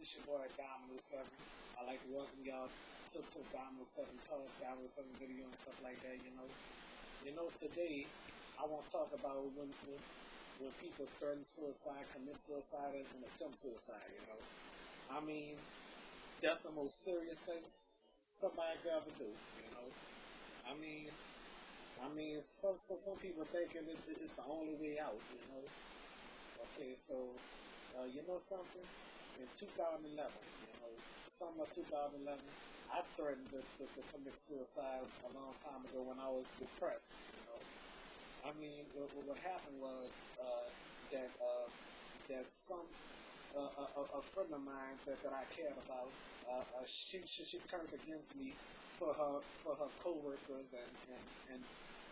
It's your boy Dominoes 7. I'd like to welcome y'all to Dominoes 7 Talk, Dominoes 7 Video and stuff like that, today I want to talk about when people threaten suicide, commit suicide, and attempt suicide, I mean, that's the most serious thing somebody could ever do, I mean, some people thinking it's the only way out, Okay, so, you know something? In 2011, summer 2011, I threatened to commit suicide a long time ago when I was depressed, I mean, what happened was that some a friend of mine that I cared about, she turned against me for her coworkers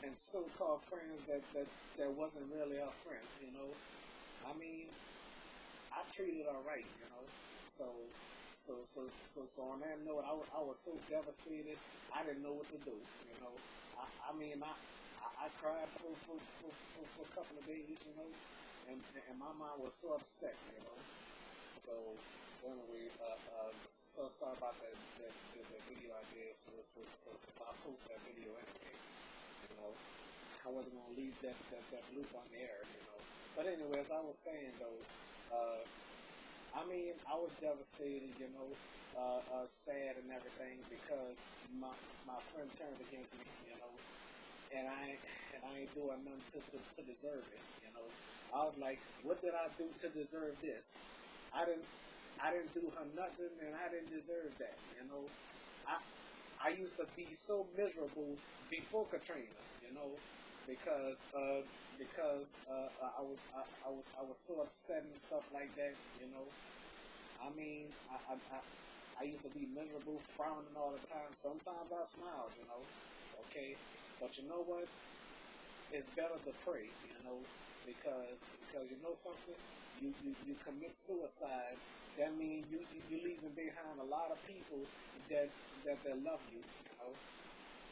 and so-called friends that wasn't really her friend, I mean, I treated her right, So on that note, I was so devastated. I didn't know what to do, I mean, I cried for a couple of days, and my mom was so upset, So anyway, so sorry about that video I did. So I post that video anyway. I wasn't gonna leave that loop on the air, But anyway, as I was saying though, I mean, I was devastated, sad and everything because my friend turned against me, and I ain't doing nothing to deserve it, I was like, what did I do to deserve this? I didn't do her nothing, and I didn't deserve that, I used to be so miserable before Katrina, because I was so upset and stuff like that, I mean, I used to be miserable, frowning all the time. Sometimes I smiled, okay, but you know what? It's better to pray, because you know something, you commit suicide. That means you leaving behind a lot of people that love you,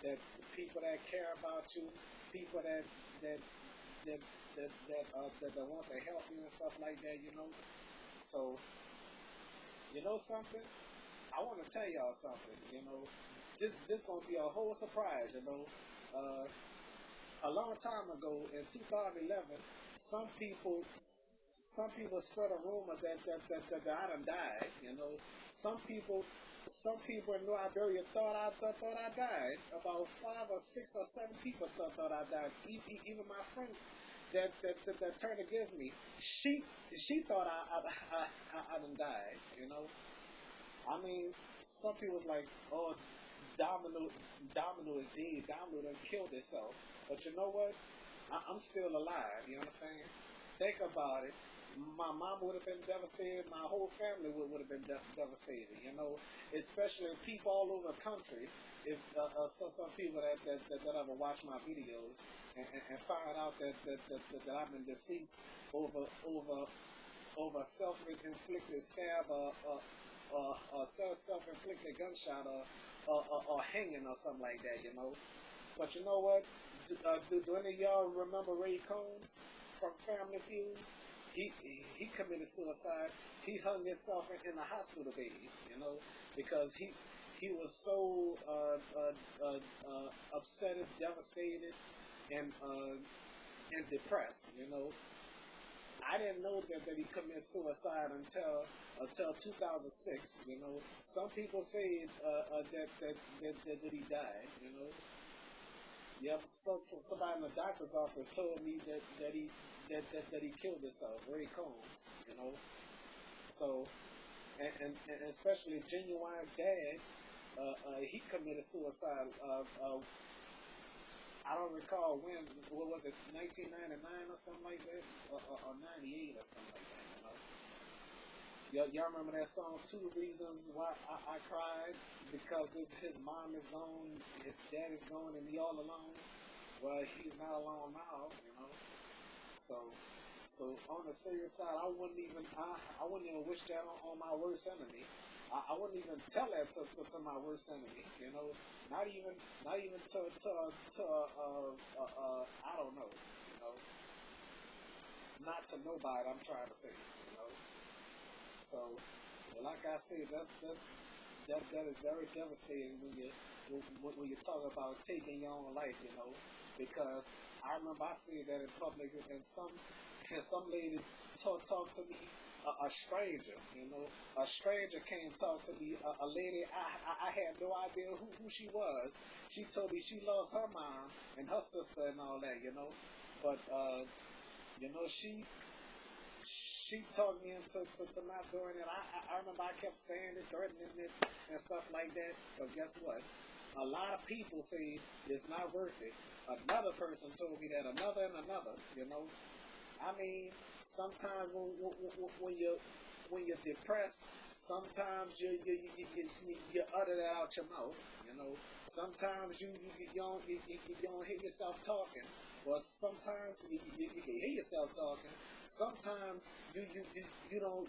that people that care about you, people that want to help you and stuff like that, So, you know something? I want to tell y'all something, This gonna be a whole surprise, A long time ago in 2011, some people spread a rumor that I done died, Some people in New Iberia thought I died. About 5 or 6 or 7 people thought I died. Even my friend that turned against me, she thought I done died, I mean, some people was like, oh, Domino is dead. Domino done killed himself. But you know what? I'm still alive. You understand? Think about it. My mom would have been devastated. My whole family would have been devastated. Especially people all over the country. If some people that ever watch my videos and find out that I've been deceased over self-inflicted stab or self-inflicted gunshot or hanging or something like that, But you know what? Do any of y'all remember Ray Combs from Family Feud? He committed suicide. He hung himself in a hospital bed, because he was so upset, devastated, and depressed, I didn't know that he committed suicide until 2006. Some people say that he died. Yep. So somebody in the doctor's office told me that he killed himself. Ray Combs. So and especially Genuine's dad, he committed suicide. I don't recall when. What was it? 1999 or something like that, or 98 or something like that. Y'all remember that song? 2 Reasons Why I Cried? Because his mom is gone, his dad is gone, and he all alone. Well, he's not alone now, So on the serious side, I wouldn't even wish that on my worst enemy. I wouldn't even tell that to my worst enemy, Not even to I don't know, Not to nobody. I'm trying to say, So So like I said, that is very devastating when you talk about taking your own life, you know, because I remember I said that in public, and some lady talk to me, a stranger, you know, a stranger came talk to me, a lady I had no idea who she was. She told me she lost her mom and her sister and all that, you know, but you know, she talked me to not doing it. I remember I kept saying it, threatening it, and stuff like that. But guess what? A lot of people say it's not worth it. Another person told me that, another and another. You know, I mean, sometimes when you're depressed, sometimes you utter that out your mouth. You know, sometimes you don't hear yourself talking, or sometimes you can hear yourself talking. Sometimes you don't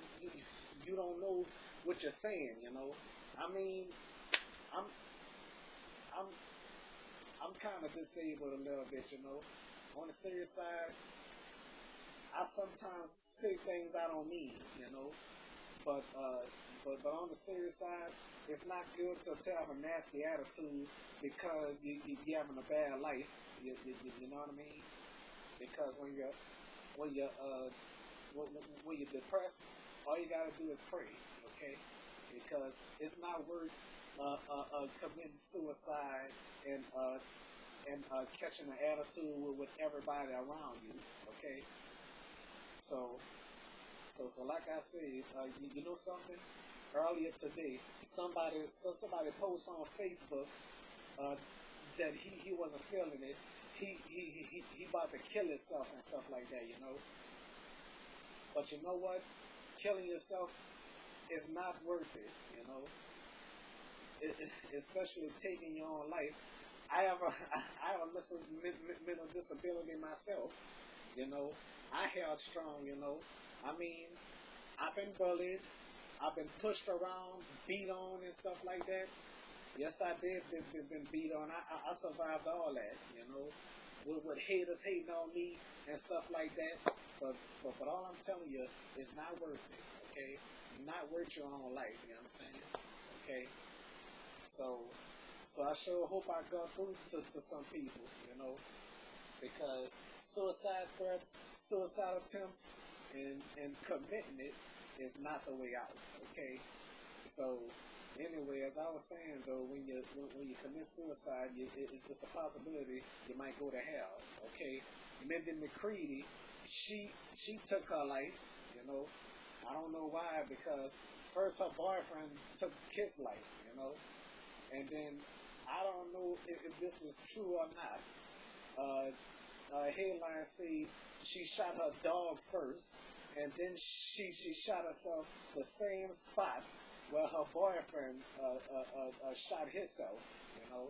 you don't know what you're saying. You know, I mean, I'm I'm I'm kind of disabled a little bit. You know, on the serious side, I sometimes say things I don't mean. You know, but but on the serious side, it's not good to have a nasty attitude because you're having a bad life. You know what I mean? Because when you're when you're depressed, all you gotta do is pray, okay? Because it's not worth committing suicide and catching an attitude with everybody around you, okay? So so like I said, you know something? Earlier today, somebody posted on Facebook uh, that he wasn't feeling it. He about to kill himself and stuff like that, you know. But you know what? Killing yourself is not worth it, you know. Especially taking your own life. I have a I have a mental disability myself, you know. I held strong, you know. I mean, I've been bullied, I've been pushed around, beat on, and stuff like that. Yes, I did been beat on. I survived all that, you know, with haters hating on me and stuff like that. But all I'm telling you is not worth it, okay? Not worth your own life, you understand? Okay? So I sure hope I go through to some people, you know, because suicide threats, suicide attempts, and committing it is not the way out, okay? So anyway, as I was saying though, when you commit suicide, it's a possibility you might go to hell. Okay, Mindy McCready, she took her life. You know, I don't know why, because first her boyfriend took his life. You know, and then I don't know if this was true or not. Headline say she shot her dog first, and then she shot herself the same spot where her boyfriend shot himself. You know,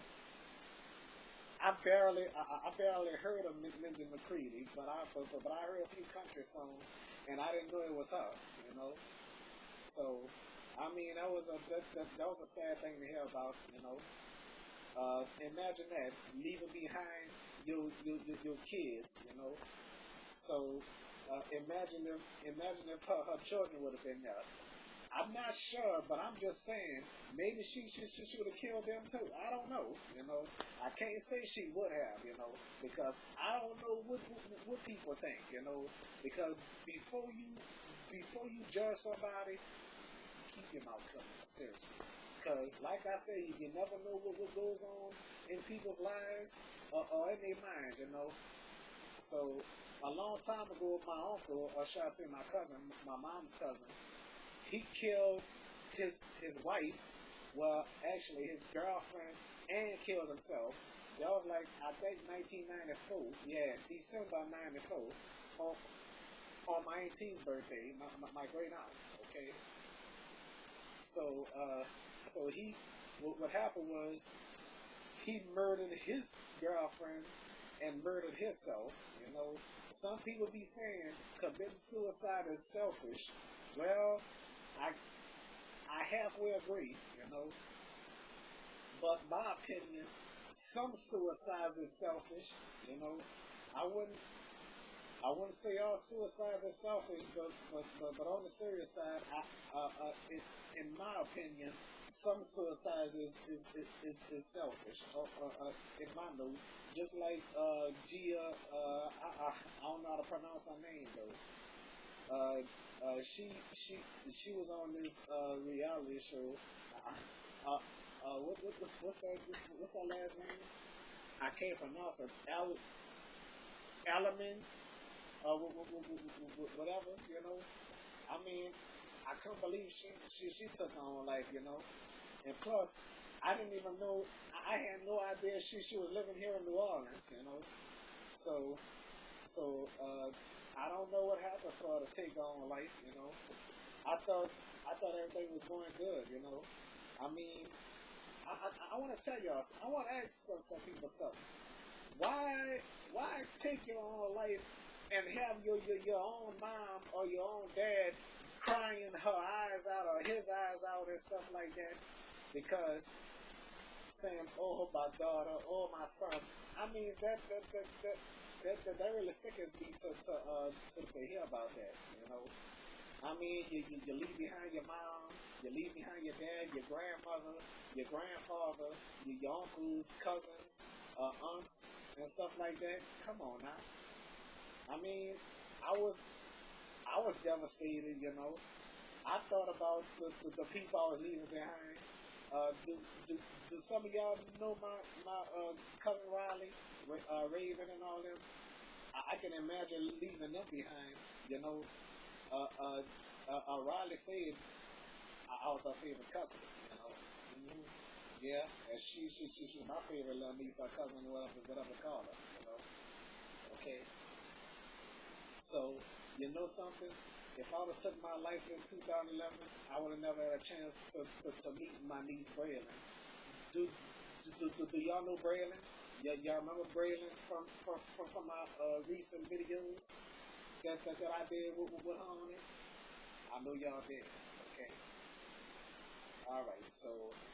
I barely heard of Mindy McCready, but I heard a few country songs, and I didn't know it was her. You know, so I mean that was a sad thing to hear about. You know, imagine that, leaving behind your kids. You know, so imagine if her children would have been there. I'm not sure, but I'm just saying maybe she would have killed them too. I don't know. You know, I can't say she would have. You know, because I don't know what people think. You know, because before you judge somebody, keep your mouth shut. Seriously, because like I say, you never know what goes on in people's lives or in their minds. You know, so a long time ago, my uncle, or should I say my cousin, my mom's cousin, he killed his wife, well, actually his girlfriend, and killed himself. That was like, I think 1994, yeah, December 94, on my auntie's birthday, my great aunt, okay? So, so what happened was, he murdered his girlfriend and murdered himself, you know? Some people be saying committing suicide is selfish. Well, I halfway agree, you know. But my opinion, some suicides is selfish, you know. I wouldn't I wouldn't say all suicides are selfish, but on the serious side, in my opinion, some suicides is selfish. In my note, just like Gia, I don't know how to pronounce her name though. She was on this reality show. Uh, what's her last name? I can't pronounce it. Alamin, whatever, you know. I mean, I couldn't believe she took her own life, you know. And plus, I didn't even know. I had no idea she was living here in New Orleans, you know. So I don't know what happened for her to take her own life, you know. I thought everything was going good, you know. I mean, I want to tell y'all. I want to ask some people something. Why take your own life and have your own mom or your own dad crying her eyes out or his eyes out and stuff like that? Because saying, "Oh, my daughter, oh, my son." I mean, that really sickens me to hear about that. You know, I mean, you leave behind your mom, you leave behind your dad, your grandmother, your grandfather, your uncles, cousins, aunts, and stuff like that. Come on now. I mean, I was devastated. You know, I thought about the people I was leaving behind. Do, do, do some of y'all know my cousin Riley, Raven, and all them? I can imagine leaving them behind. You know, Riley said I was her favorite cousin. You know, yeah, and she's my favorite little niece or cousin, whatever call her. You know, okay. So you know something? If I would have took my life in 2011, I would have never had a chance to meet my niece Braylon. Do y'all know Braylon? Y'all remember Braylon from my recent videos that I did with her on it? I know y'all did. Okay. All right. So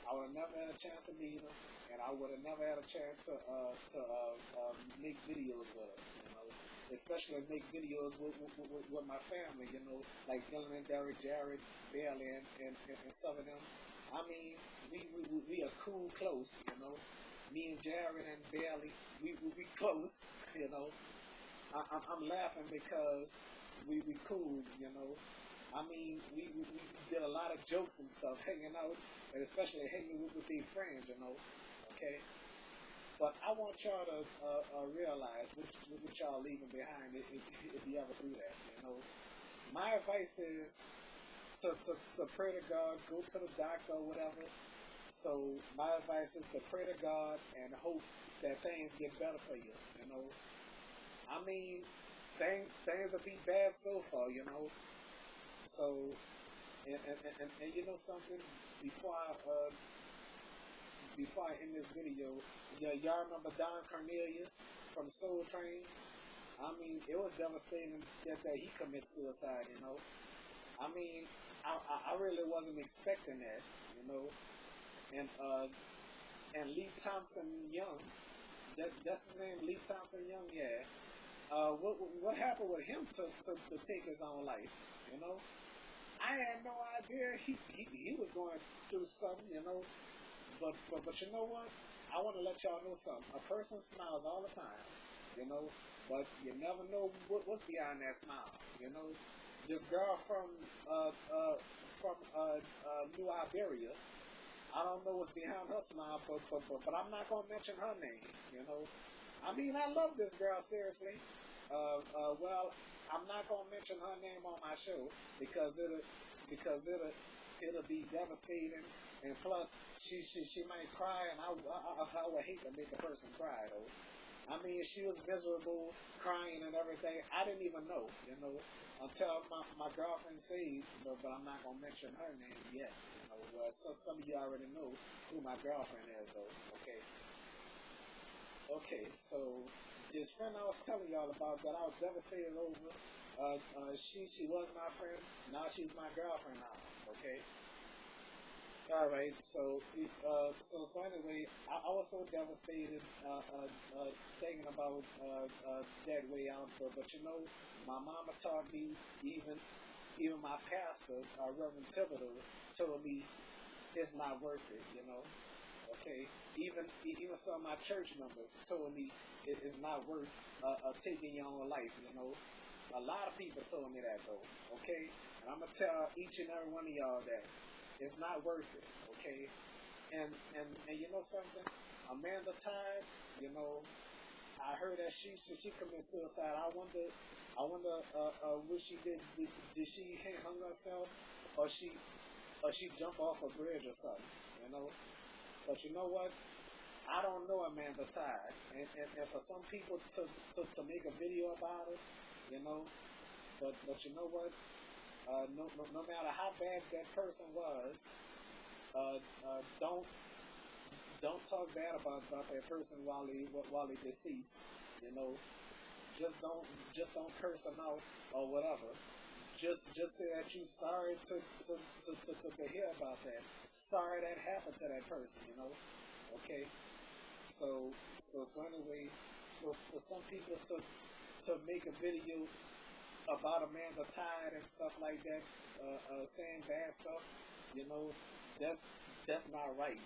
I would have never had a chance to meet her, and I would have never had a chance to make videos with her. You know, especially make videos with my family. You know, like Dylan and Derek, Jared, Bailey, and some of them. I mean, we are cool close. You know. Me and Jared and Bailey, we close, you know. I'm laughing because we cool, you know. I mean, we did a lot of jokes and stuff, hanging out, and especially hanging with their friends, you know. Okay. But I want y'all to realize what y'all leaving behind if you ever do that, you know. My advice is to pray to God, go to the doctor or whatever. So my advice is to pray to God and hope that things get better for you. You know, I mean, things will be bad so far. You know, so and you know something before I end this video, y'all remember Don Cornelius from Soul Train? I mean, it was devastating that he committed suicide. You know, I mean, I really wasn't expecting that. You know. And Lee Thompson Young, that's his name, Lee Thompson Young. Yeah. What happened with him to take his own life? You know, I had no idea he was going through something. You know, but you know what? I want to let y'all know something. A person smiles all the time. You know, but you never know what's behind that smile. You know, this girl from New Iberia. I don't know what's behind her smile, but I'm not gonna mention her name. You know, I mean, I love this girl seriously. Well, I'm not gonna mention her name on my show because it'll be devastating, and plus she might cry, and I would hate to make a person cry though. I mean, she was miserable, crying and everything. I didn't even know, you know, until my girlfriend said, but I'm not gonna mention her name yet. Well, so some of you already know who my girlfriend is, though. Okay. So this friend I was telling y'all about that I was devastated over. She was my friend. Now she's my girlfriend now. Okay. All right, so anyway, I was so devastated, thinking about that way out, but you know, my mama taught me, even my pastor, Reverend Thibodeau, told me it's not worth it. You know, okay. Even some of my church members told me it's not worth taking your own life. You know, a lot of people told me that though. Okay, and I'm gonna tell each and every one of y'all that it's not worth it. Okay, and you know something, Amanda Tide. You know, I heard that she committed suicide. I wonder what she did. Did she hung herself, or she jumped off a bridge or something? You know, but you know what? I don't know Amanda Tide, and for some people to make a video about her, you know, but you know what? No matter how bad that person was, uh, don't talk bad about that person while they deceased. You know, just don't curse them out or whatever. Just say that you sorry to hear about that. Sorry that happened to that person. You know, okay. So anyway, for some people to make a video about Amanda Tide and stuff like that, saying bad stuff, you know, that's that's not right,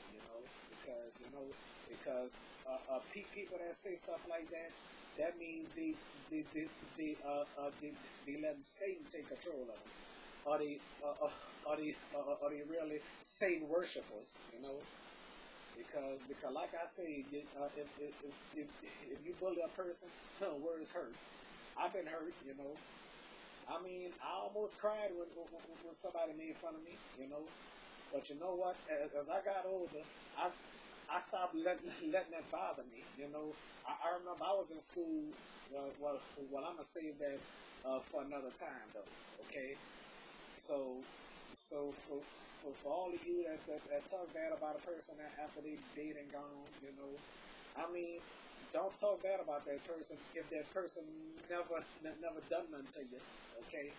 people that say stuff like that, that means they letting Satan take control of them, or they really Satan worshippers, you know. Because like I say, if you bully a person, words hurt. I've been hurt, you know. I mean, I almost cried when somebody made fun of me, you know. But you know what? As I got older, I stopped letting that bother me, you know. I remember I was in school. Well, I'm gonna save that for another time, though. Okay. So, for all of you that talk bad about a person after they dead and gone, you know, I mean, don't talk bad about that person if that person never done nothing to you. Okay.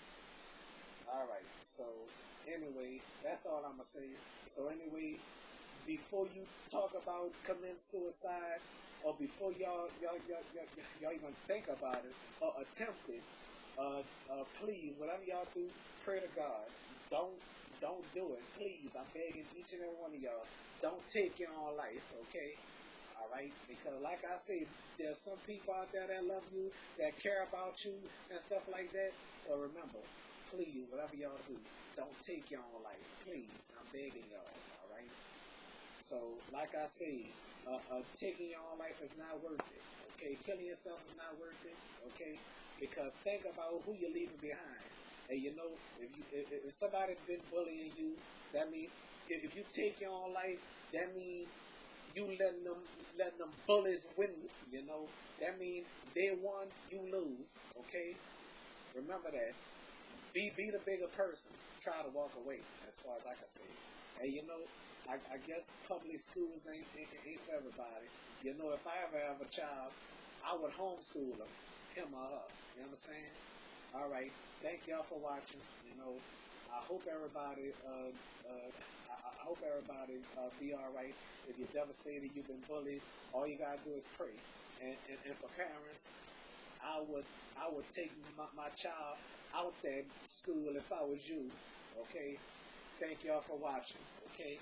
All right. So anyway, that's all I'm gonna say. So anyway, before you talk about committing suicide, or before y'all even think about it or attempt it, please, whatever y'all do, pray to God. Don't don't do it, please. I'm begging each and every one of y'all. Don't take your own life, okay? All right, because like I said, there's some people out there that love you, that care about you, and stuff like that. But remember, please, whatever y'all do, don't take your own life, please. I'm begging y'all. All right. So, like I said, taking your own life is not worth it. Okay, killing yourself is not worth it. Okay, because think about who you're leaving behind. And you know, if somebody's been bullying you, that means if you take your own life, that means you letting them bullies win. You know, that means they won, you lose. Okay, remember that. Be the bigger person. Try to walk away, as far as I can say. And you know, I guess public schools ain't for everybody. You know, if I ever have a child, I would homeschool him or her. You understand? All right. Thank y'all for watching. You know, I hope everybody. I hope everybody be all right. If you're devastated, you've been bullied, all you gotta do is pray. And for parents, I would take my child out that school if I was you. Okay. Thank y'all for watching. Okay.